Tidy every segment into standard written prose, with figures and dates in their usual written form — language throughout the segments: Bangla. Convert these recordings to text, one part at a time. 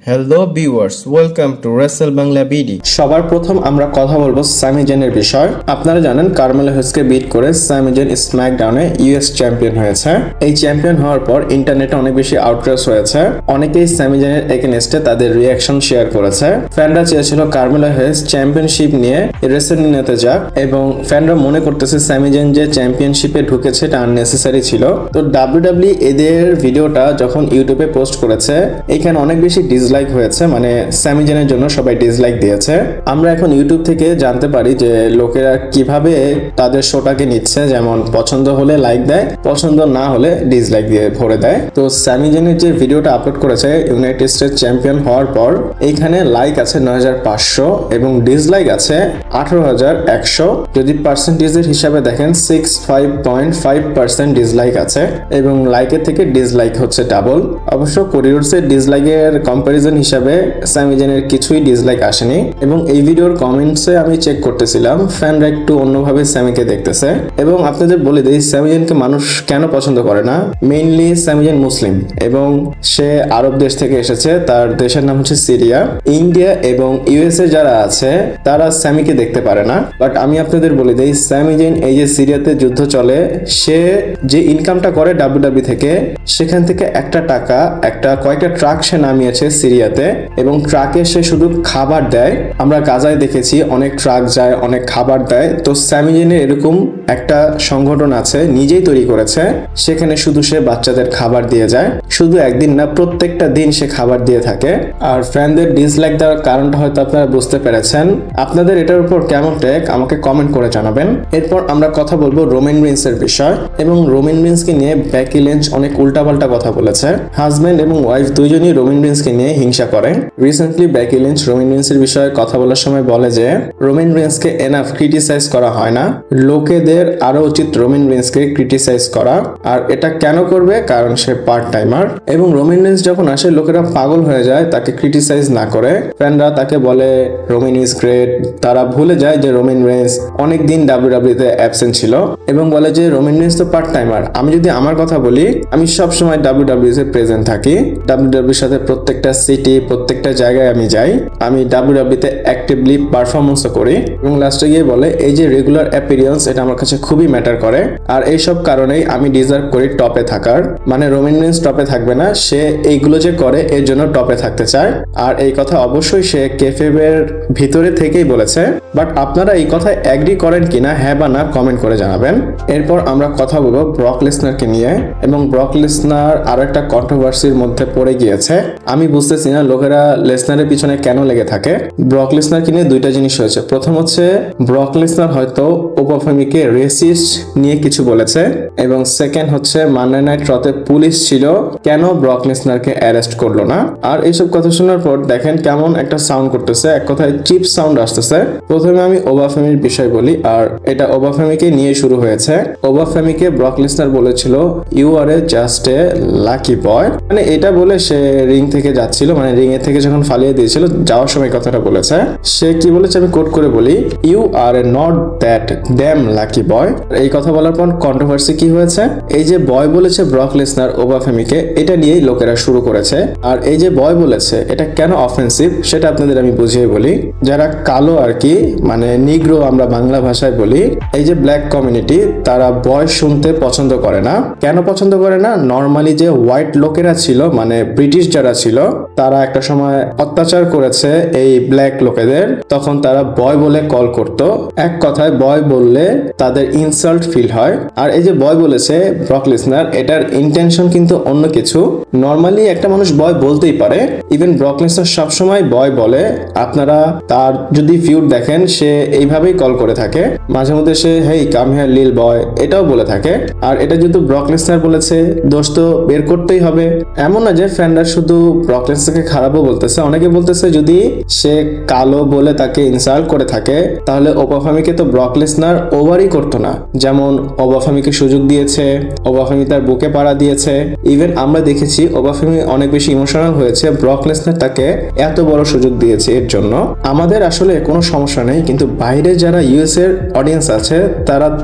Hello viewers, welcome to Rachel Bangla BD. সবার প্রথম আমরা কথা বলবো স্যামি জেনের বিষয়। আপনারা জানেন কারমেলো হেসকে বিট করে স্যামি জেন স্ম্যাকডাউনে ইউএস চ্যাম্পিয়ন হয়েছে। এই চ্যাম্পিয়ন হওয়ার পর ইন্টারনেটে অনেক বেশি আউটরেস হয়েছে। অনেকেই স্যামি জেনের এগেনস্টে তাদের রিয়াকশন শেয়ার করেছে। ফ্যানরা চেয়েছিল কারমেলো হেস চ্যাম্পিয়নশিপ নিয়ে রেসেলমেনিয়াতে যাক, এবং ফ্যানরা মনে করতেছে স্যামি জেন যে চ্যাম্পিয়নশিপে ঢুকেছে এটা আননেসেসারি ছিল। তো ডাব্লিউডাব্লিউ এদের ভিডিওটা যখন ইউটিউবে পোস্ট করেছে, এখানে অনেক বেশি ডিসলাইক হয়েছে, মানে স্যামি জেনের জন্য সবাই ডিসলাইক দিয়েছে। আমরা এখন ইউটিউব থেকে জানতে পারি যে লোকেরা কিভাবে তাদের শোটাকে নিচ্ছে, যেমন পছন্দ হলে লাইক দেয়, পছন্দ না হলে ডিসলাইক দিয়ে ভরে দেয়। তো স্যামি জেনের যে ভিডিওটা আপলোড করেছে ইউনাইটেড স্টেটস চ্যাম্পিয়ন হওয়ার পর, এইখানে লাইক আছে 9500 এবং ডিসলাইক আছে 18100। যদি পার্সেন্টেজের হিসাবে দেখেন 65.5% ডিসলাইক আছে, এবং লাইকের থেকে ডিসলাইক হচ্ছে ডাবল। অবশ্য কোরিডোরসের ডিসলাইকের কম্পারিজন হিসাবে স্যামি জেনের কিছুই ডিসলাইক আসেনি, এবং এই ভিডিওর কমেন্টসে আমি চেক করতেছিলাম ফ্যানরা একটু অন্যভাবে স্যামিকে দেখতেছে। এবং আপনাদের বলে দিই স্যামি জেনকে মানুষ কেন পছন্দ করে না। মেইনলি স্যামি জেন মুসলিম এবং সে আরব দেশ থেকে এসেছে, তার দেশের নাম হচ্ছে সিরিয়া। ইন্ডিয়া এবং ইউএসএ যারা আছে তারা স্যামিকে দেখতে পারে না। বাট আমি আপনাদের বলে দিই স্যামি জেন এই যে সিরিয়াতে যুদ্ধ চলে, সে যে ইনকামটা করে ডাব্লিউডাব্লিউ থেকে, সেখান থেকে একটা টাকা কয়েকটা ট্রাক সে নামিয়েছে সিরিয়াতে, এবং ট্রাকে সে শুধু খাবার দেয়। আমরা গাজায় দেখেছি অনেক ট্রাক যায়, অনেক খাবার দেয়। তো স্যামি জেনের এরকম একটা সংগঠন আছে, নিজেই তৈরি করেছে, সেখানে শুধু সে বাচ্চাদের খাবার দিয়ে যায়। শুধু একদিন না, প্রত্যেকটা দিন সে খাবার দিয়ে থাকে। আর ফ্যানদের ডিসলাইক দেওয়ার কারণটা হয়তো আপনারা বুঝতে পেরেছেন। আপনাদের এটার উপর কেমন টেক আমাকে কমেন্ট করে জানাবেন। এরপর আমরা কথা বলবো রোমান রিন্সের বিষয়, এবং রোমান রিন্সকে নিয়ে বেকি লিঞ্চ অনেক উল্টাপাল্টা কথা বলেছে। হাজব্যান্ড এবং ওয়াইফ দুইজনই রোমান রিন্সকে নিয়ে হিংসা করে। রিসেন্টলি বেকি লিঞ্চ রোমান রিন্সের বিষয়ে কথা বলার সময় বলে যে রোমান রিন্সকে এনাফ ক্রিটিসাইজ করা হয় না, লোকেদের আরো উচিত রোমান রিন্সকে ক্রিটিসাইজ করা। আর এটা কেন করবে? কারণ সে পার্ট টাইমার, এবং রোমান রিন্স যখন আসে লোকেরা পাগল হয়ে যায় তাকে ক্রিটিসাইজ না করে। ফ্যানরা তাকে বলে রোমান ইজ গ্রেট, তারা ভুলে যায় যে রোমান রিন্স অনেকদিন ডাব্লিউডাব্লিউতে অ্যাবসেন্ট ছিল, এবং বলে যে রোমান রিন্স তো পার্ট টাইমার। আমি যদি আমার কথা বলি, আমি সব সময় ডাব্লিউডাব্লিউতে প্রেজেন্ট থাকি, ডাব্লিউডাব্লিউর সাথে প্রত্যেকটা সিটি প্রত্যেকটা জায়গায় আমি যাই, আমি ডাব্লিউডাব্লিউতে অ্যাক্টিভলি পারফরমেন্সও করি। এবং লাস্টে গিয়ে বলে এই যে রেগুলার অ্যাপিয়ারেন্স, এটা আমার কাছে খুবই ম্যাটার করে, আর এইসব কারণেই আমি ডিজার্ভ করি টপে থাকার। মানে রোমান রিন্স টপে থাকবে না, সে এইগুলো যে করে এর জন্য টপে থাকতে চায়। আর এই কথা অবশ্যই সে কেফেবের ভিতরে থেকেই বলেছে। বাট আপনারা এই কথায় অ্যাগ্রি করেন কিনা, হ্যাঁ বা না, কমেন্ট করে জানাবেন। এরপর আমরা কথা বলবো ব্রক লেসনারকে নিয়ে, এবং ব্রক লেসনার আরো একটা কন্ট্রোভার্সির মধ্যে পড়ে গিয়েছে। আমি বুঝতেছি না লোকেরা লেসনারের পিছনে কেন লেগে থাকে। ব্রক লেসনারকে নিয়ে দুইটা জিনিস হয়েছে। প্রথম হচ্ছে ব্রক লেসনার হয়তো ওবাফেমিকে রেসিস্ট নিয়ে কিছু বলেছে, এবং সেকেন্ড হচ্ছে মানডে নাইট রতে পুলিশ ছিল, কেন ব্রক লেসনারকে অ্যারেস্ট করলো না। আর এইসব কথা শোনার পর দেখেন কেমন একটা সাউন্ড করতেছে, এক কথায় চিপ সাউন্ড আসতেছে। প্রথমে আমি ওবাফেমির বিষয় বলি, আর এটা ওবাফেমিকে নিয়ে শুরু হয়েছে। ওবাফেমিকে ব্রক লেসনার বলেছিল you are a just a lucky boy, মানে এটা বলে সে রিং থেকে যাচ্ছিল, মানে রিং এর থেকে যখন ফালিয়ে দিয়েছিল যাওয়ার সময় কথাটা বলেছে। সে কি বলেছে আমি কোট করে বলি, you are a not that damn lucky boy. এই কথা বলার পর কন্ট্রোভার্সি কি হয়েছে, এই যে বয় বলেছে ব্রক লেসনার ওবাফেমিকে, এটা নিয়েই লোকেরা শুরু করেছে। আর এই যে বয় বলেছে এটা কেন অফেন্সিভ সেটা আপনাদের আমি বুঝিয়ে বলি। যারা কালো আর কি, মানে নিগ্রো আমরা বাংলা ভাষায় বলি, এই যে ব্ল্যাক কমিউনিটি, তারা বয় শুনতে পছন্দ করে না। কেন পছন্দ করে না? নর্মালি যে হোয়াইট লোকেরা ছিল, মানে ব্রিটিশ যারা ছিল, তারা একটা সময় অত্যাচার করেছে এই ব্ল্যাক লোকেদের, তখন তারা বয় বলে কল করত। এক কথায় বয় বললে তাদের ইনসাল্ট ফিল হয়। আর এই যে বয় বলেছে ব্রক লেসনার, এটার ইন্টেনশন কিন্তু অন্য কিছু। নর্মালি একটা মানুষ বয় বলতেই পারে, ইভেন ব্রক লেসনার সবসময় বয় বলে। আপনারা তার যদি ফিউড দেখেন, সে এইভাবেই কল করে থাকে। মাঝে মধ্যে সে হেই কাম হিয়ার লিল বয় এটাও বলে থাকে। আর এটা যেহেতু ব্রক লেসনার বলেছে, দোষ তো বের করতেই হবে। এমন না যে ফ্যানরা শুধু ব্রক লেসনারকে খারাপও বলতেছে, অনেকে বলতেছে যদি সে কালো বলে তাকে ইনসাল্ট করে থাকে, তাহলে ওবাফেমিকে তো ব্রক লেসনার ওভারই করতো না। যেমন ওবাফেমিকে সুযোগ দিয়েছে, ওবাফেমি তার বুকে পাড়া দিয়েছে। ইভেন আমরা দেখেছি ওবাফেমি অনেক বেশি ইমোশনাল হয়েছে, ব্রক লেসনার তাকে এত বড় সুযোগ দিয়েছে। এর জন্য আমাদের আসলে কোনো সমস্যা নেই, কিন্তু বাইরে যারা ইউএস এর অডিয়েন্স আছে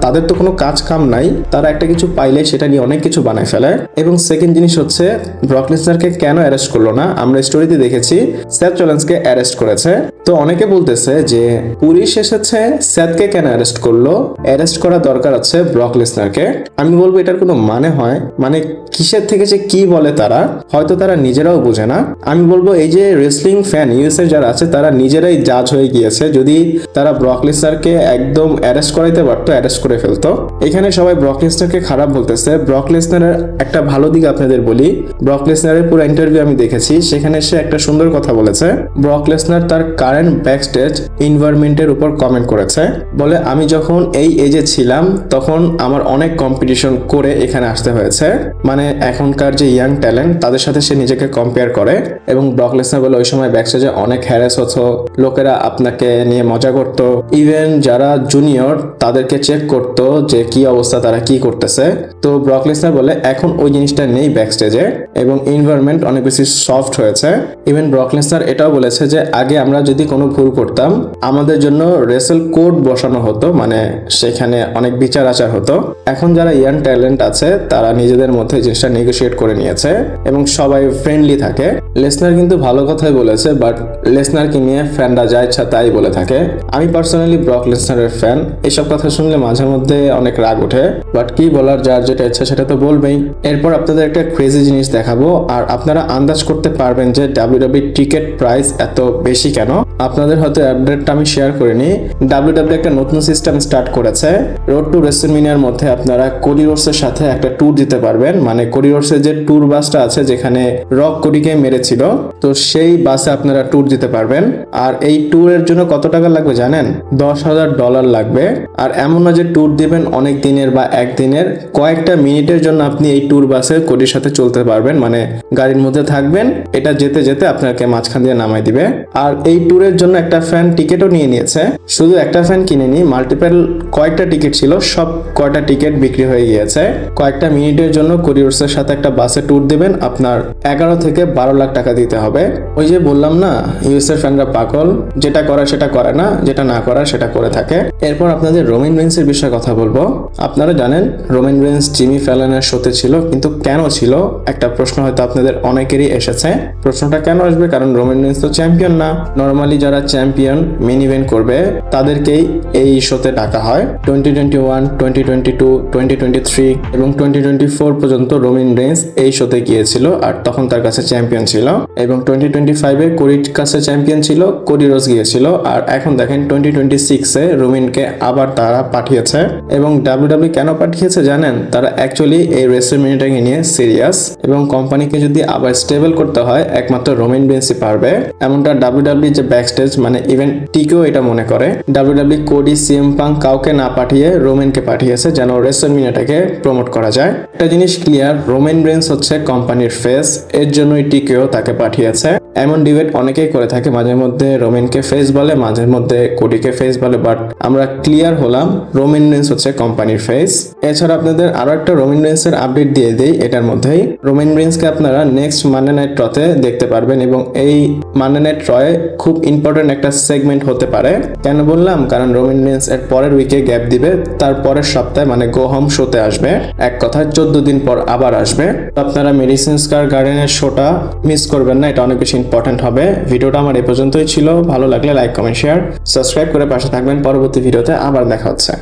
তাদের তো কোনো কাজ কাম নাই, তারা একটা কিছু পাইলে সেটা নিয়ে অনেক কিছু বানায় ফেলে। এবং সেকেন্ড জিনিস হচ্ছে ব্রক লেসনারকে কেন অ্যারেস্ট করলো না, আমরা স্টোরিতে দেখেছি সেথ রলিন্সকে অ্যারেস্ট করেছে। তো অনেকে বলতেছে যে পুলিশ এসেছে, সেথকে কেন অ্যারেস্ট করলো, অ্যারেস্ট করা দরকার আছে ব্রক লেসনারকে। আমি বলবো এটার কোনো মানে হয়, মানে কিসের থেকে যে কি বলে তারা, হয়তো তারা নিজেরাও বোঝে না। আমি বলবো এই যে রেসলিং ফ্যান ইউএসএ যারা আছে তারা নিজেরাই জাজ হয়ে গিয়েছে। যদি তারা ব্রক লেসনারকে একদম অ্যারেস্ট করাইতে পারতো, অ্যারেস্ট করে ফেলতো। এখানে সবাই ব্রক লেসনারকে খারাপ বলতেছে। ব্রক লেসনারের একটা ভালো দিক আপনাদের বলি, ব্রক লেসনারের পুরো ইন্টারভিউ আমি দেখেছি, সেখানে সে একটা সুন্দর কথা বলেছে। ব্রক লেসনার তার কারেন্ট ব্যাকস্টেজ এনভায়রনমেন্টের উপর কমেন্ট করেছে, বলে আমি যখন এই এজে ছিলাম তখন আমার অনেক কম্পিটিশন করে এখানে আসতে হয়েছে, মানে এখনকার যে ইয়াং ট্যালেন্ট তাদের সাথে সে নিজেকে কম্পেয়ার করে। এবং ব্রক লেসনার বলে ওই সময় ব্যাকস্টেজে অনেক হ্যারাস হতো, লোকেরা আপনাকে নিয়ে মজা করত, ইভেন যারা জুনিয়র তাদেরকে চেক করতো যে কি অবস্থা, তারা কি করতেছে। তো ব্রক লেসনার বলে এখন ওই জিনিসটা নেই ব্যাকস্টেজে এবং এনভায়রনমেন্ট অনেক বেশি সফট হয়েছে। ইভেন ব্রক লেসনার এটাও বলেছে যে আগে আমরা যদি কোনো ভুল করতাম আমাদের জন্য রেসেল কোড বসানো হতো, মানে সেখানে অনেক বিচার আচার হতো। এখন যারা ইয়াং ট্যালেন্ট আছে তারা নিজেদের মধ্যে জিনিসটা নেগোশিয়েট করে নিয়েছে এবং সবাই ফ্রেন্ডলি থাকে। লেসনার কিন্তু ভালো কথাই বলেছে, বাট লেসনারকে নিয়ে ফ্যানরা যা ইচ্ছা তাই বলে থাকে। আমি পার্সোনালি ব্রক লেসনারের ফ্যান, এসব কথা শুনলে মাঝে মধ্যে অনেক রাগ ওঠে, বাট কি বলার, যার যেটা ইচ্ছা সেটা তো বলবেই। এরপর আপনাদের একটা ক্রেজি জিনিস দেখাবো আর আপনারা আন্দাজ করতে পারবেন যে ডাব্লিউডাব্লিউ টিকেট প্রাইস এত বেশি কেন। আপনাদের হয়তো আপডেটটা আমি শেয়ার করিনি, ডাব্লিউডাব্লিউ একটা নতুন সিস্টেম স্টার্ট করেছে। রোড টু রেসলম্যানিয়ার মধ্যে আপনারা কোডি রোডসের সাথে একটা ট্যুর দিতে পারবেন, মানে কোডি রোডসের যে ট্যুর বাসটা আছে যেখানে রক কোডিকে মেরেছিল, তো সেই বাসে আপনারা ট্যুর দিতে পারবেন। আর এই ট্যুরের জন্য কত টাকা লাগবে জানেন? $10,000 লাগবে। আর এমন না যে ট্যুর দিবেন অনেক দিনের বা একদিনের, কয়েকটা মিনিটের জন্য আপনি এই ট্যুর বাসে কোডির সাথে চলতে পারবেন, মানে গাড়ির মধ্যে থাকবেন, এটা যেতে যেতে আপনাকে মাঝখান দিয়ে নামাই দিবে। আর এই ট্যুরের জন্য একটা ফ্যান টিকিটও নিয়ে নিয়েছে, শুধু একটা ফ্যান কিনেনি, মাল্টিপল কয়েকটা টিকিট ছিল, সব কয়টা টিকিট বিক্রি হয়ে গিয়েছে। কয়েকটা মিনিটের জন্য কোরিয়ার্সের সাথে একটা বাসে ট্যুর দিবেন, আপনার 11 থেকে 12 লাখ টাকা দিতে হবে। ওই যে বললাম না ইউএসএর ফ্যানরা পাগল, যেটা করে সেটা করে না, যেটা না করার সেটা করে থাকে। এরপর আপনাদের রোমান রেইন্সের বিষয়ে কথা বলবো। আপনারা জানেন রোমান রেইন্স জিমি ফ্যালনের শোতে ছিল, কিন্তু কেন ছিল একটা প্রশ্ন হয়তো আপনাদের অনেকেরই এসেছে। প্রশ্নটা কেন আসবে? কারণ রোমান রেইন্স তো চ্যাম্পিয়ন না। নর্মালি যারা চ্যাম্পিয়ন মেইন ইভেন্ট করবে তাদেরকেই এই শোতে ডাকা হয়। 2021, 2022, 2023 এবং 2024 পর্যন্ত রোমান রেইন্স এই শোতে গিয়েছিল, আর তখন তার কাছে চ্যাম্পিয়ন ছিল। এবং 2025-এ কোডির কাছে চ্যাম্পিয়ন ছিল, কোডি রোজ গিয়েছিল। আর এখন দেখেন 2026-এ রোমানকে আবার তারা পাঠিয়েছে। এবং ডাব্লিউডাব্লিউ কেন পাঠিয়েছে জানেন? তারা অ্যাকচুয়ালি এই রেসলম্যানিয়াটাকে নিয়ে সিরিয়াস, এবং কোম্পানিকে যদি আবার স্টেবল করতে হয় একমাত্র রোমান রেইন্সই পারবে। এমনটা ডাব্লিউডাব্লিউ যে ব্যাকস্টেজ, মানে ইভেন টিকেও এটা মনে করে। ডাব্লিউডাব্লিউ কোডি, সিএম পাঙ্ক কাউকে না পাঠিয়ে রোমানকে পাঠিয়েছে যেন রেসলম্যানিয়াটাকে প্রমোট করা যায়। একটা জিনিস ক্লিয়ার, রোমান রেইন্স হচ্ছে কোম্পানির ফেস, এর জন্যই টিকেও তাকে পাঠিয়েছে। এমন ডিবেট অনেকেই করে থাকে, মাঝে মধ্যে রোমানকে ফেস বলে, মাঝে মধ্যে কোডিকে ফেস বলে, বাট আমরা ক্লিয়ার হলাম রোমান রেইন্স হচ্ছে কোম্পানির ফেস। এছাড়া আপনাদের আরো একটা রোমান রেইন্সের আপডেট দিয়ে দেই এটার মধ্যেই। রোমান রেইন্সকে আপনারা নেক্সট মানডে নাইট রতে দেখতে পারবেন, এবং এই মানডে নাইট রয়ে খুব ইম্পর্টেন্ট একটা সেগমেন্ট হতে পারে। কেন বললাম? কারণ রোমান রেইন্স এর পরের উইকে গ্যাপ দিবে, তার পরের সপ্তাহে মানে গো হোম শোতে আসবে, এক কথায় 14 দিন পর আবার আসবে। আপনারা মেডিসিন স্কয়ার গার্ডেনের শোটা মিস করবেন না, এটা অনেক বেশি ইম্পর্টেন্ট হবে। ভিডিওটা আমার এই পর্যন্তই ছিল, ভালো লাগলে লাইক, কমেন্ট, শেয়ার, সাবস্ক্রাইব করে পাশে থাকবেন। পরবর্তী ভিডিওতে আবার দেখা হচ্ছে।